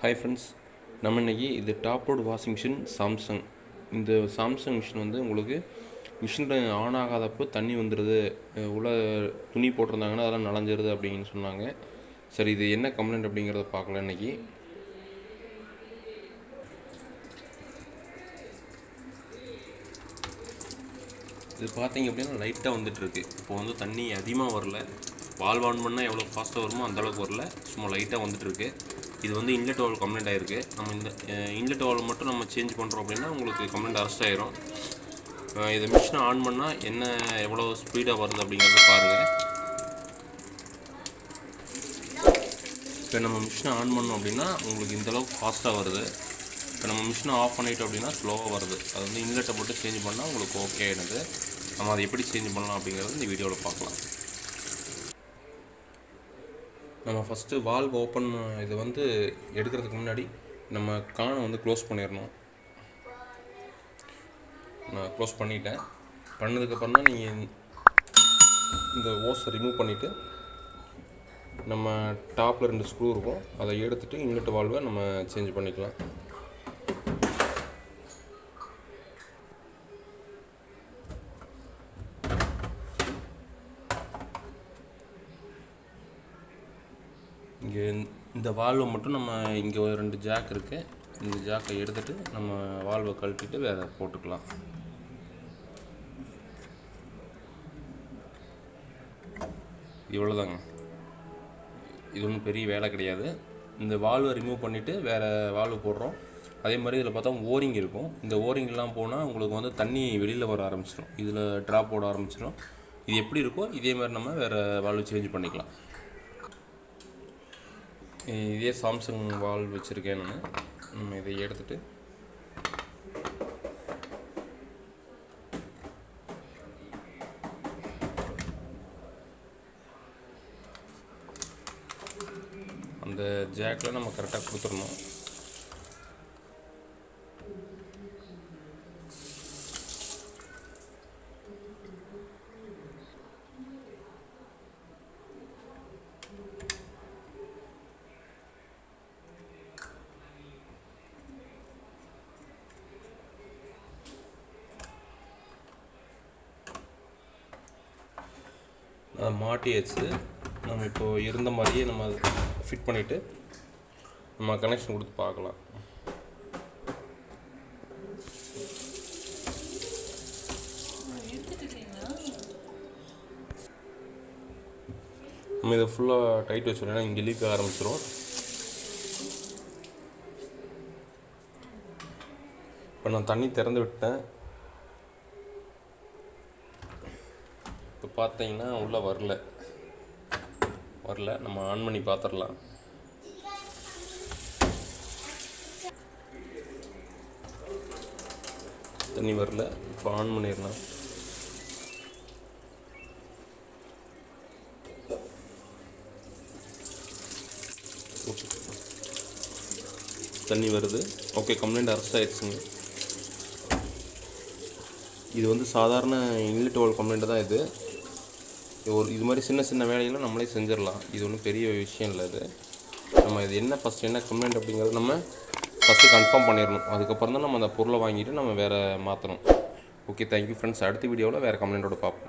Hi friends, நம்ம இன்றைக்கி இது top load washing machine Samsung. இந்த சாம்சங் மிஷின் வந்து உங்களுக்கு மிஷின் ஆன் ஆகாதப்போ தண்ணி வந்துடுது, உள்ள துணி போட்டிருந்தாங்கன்னா அதெல்லாம் நனைஞ்சிருது அப்படின்னு சொன்னாங்க. சரி, இது என்ன கம்ப்ளைண்ட் அப்படிங்கிறத பார்க்கலாம் இன்றைக்கி. இது பார்த்தீங்க அப்படின்னா லைட்டாக வந்துட்டுருக்கு. இப்போ வந்து தண்ணி அதிகமாக வரல. வால்வ் ஆன் பண்ணால் எவ்வளோ ஃபாஸ்ட்டாக வருமோ அந்தளவுக்கு வரல, சும்மா லைட்டாக வந்துட்டுருக்கு. இது வந்து இன்லெட் வால்வ் கம்ப்ளைண்ட் ஆகிருக்கு. நம்ம இந்த இன்லெட் வால்வ் மட்டும் நம்ம சேஞ்ச் பண்ணுறோம் அப்படின்னா உங்களுக்கு கம்ப்ளைண்ட் அரெஸ்ட் ஆகிரும். இதை மிஷினை ஆன் பண்ணால் என்ன எவ்வளோ ஸ்பீடாக வருது அப்படிங்கிறத பாருங்கள். இப்போ நம்ம மிஷினை ஆன் பண்ணோம் அப்படின்னா உங்களுக்கு இந்தளவுக்கு ஃபாஸ்ட்டாக வருது. இப்போ நம்ம மிஷினை ஆஃப் பண்ணிட்டோம் அப்படின்னா ஸ்லோவாக வருது. அது வந்து இன்லெட்டை மட்டும் சேஞ்ச் பண்ணால் உங்களுக்கு ஓகே ஆகிடுது. நம்ம அதை எப்படி சேஞ்ச் பண்ணலாம் அப்படிங்கிறது இந்த வீடியோவில் பார்க்கலாம். நம்ம ஃபஸ்ட்டு வால்வ் ஓப்பன் இது வந்து எடுக்கிறதுக்கு முன்னாடி நம்ம கானை வந்து க்ளோஸ் பண்ணிடணும். நான் க்ளோஸ் பண்ணிட்டேன். பண்ணதுக்கப்புறம் தான் நீங்கள் இந்த ஓஸை ரிமூவ் பண்ணிவிட்டு நம்ம டாப்பில் 2 ஸ்க்ரூ இருக்கும், அதை எடுத்துகிட்டு இன்லெட் வால்வை நம்ம சேஞ்ச் பண்ணிக்கலாம். இங்கே இந்த வால்வை மட்டும் நம்ம இங்கே ஒரு 2 ஜாக் இருக்குது, இந்த ஜாக்கை எடுத்துகிட்டு நம்ம வால்வை கழட்டிட்டு வேறு போட்டுக்கலாம். இவ்வளோதாங்க, இது ஒன்றும் பெரிய வேலை கிடையாது. இந்த வால்வை ரிமூவ் பண்ணிவிட்டு வேறு வால்வு போடுறோம். அதே மாதிரி இதில் பார்த்தா ஓரிங் இருக்கும். இந்த ஓரிங்லாம் போனால் உங்களுக்கு வந்து தண்ணி வெளியில் வர ஆரம்பிச்சிடும், இதில் ட்ராப் போட ஆரம்பிச்சிடும். இது எப்படி இருக்கோ இதே மாதிரி நம்ம வேறு வால்வு சேஞ்ச் பண்ணிக்கலாம். இதே சாம்சங் வால்வ் வச்சுருக்கேன் நான். நம்ம இதை எடுத்துகிட்டு அந்த ஜாக்கில் நம்ம கரெக்டாக கொடுத்துடணும். மாட்டியாச்சு. நம்ம இப்போது இருந்த மாதிரியே நம்ம அதை ஃபிட் பண்ணிவிட்டு நம்ம கனெக்ஷன் கொடுத்து பார்க்கலாம். நம்ம இதை ஃபுல்லாக டைட் வச்சோம்னா இங்கே லீக் ஆரம்பிச்சிடும். இப்போ நான் தண்ணி திறந்து விட்டேன். இப்போ பார்த்தீங்கன்னா உள்ளே வரல. நம்ம ஆன் பண்ணி பார்த்துடலாம். தண்ணி வரல. இப்போ ஆன் பண்ணிடலாம். தண்ணி வருது. ஓகே, கம்ப்ளைண்ட் அரெஸ்ட் ஆகிடுச்சுங்க. இது வந்து சாதாரண இன்லெட் வால்வ் கம்ப்ளைண்ட் தான். இது மாதிரி சின்ன சின்ன வேலையெல்லாம் நம்மளே செஞ்சிடலாம். இது ஒன்றும் பெரிய விஷயம் இல்லை. நம்ம இது என்ன ஃபஸ்ட்டு என்ன கம்ப்ளைண்ட் அப்படிங்கிறது நம்ம ஃபஸ்ட்டு கன்ஃபார்ம் பண்ணிடணும். அதுக்கப்புறம் தான் நம்ம அந்த பொருளை வாங்கிட்டு நம்ம வேறு மாற்றணும். Okay, thank you friends. அடுத்த வீடியோவில் வேறு கம்ப்ளைண்ட்டோட பார்ப்போம்.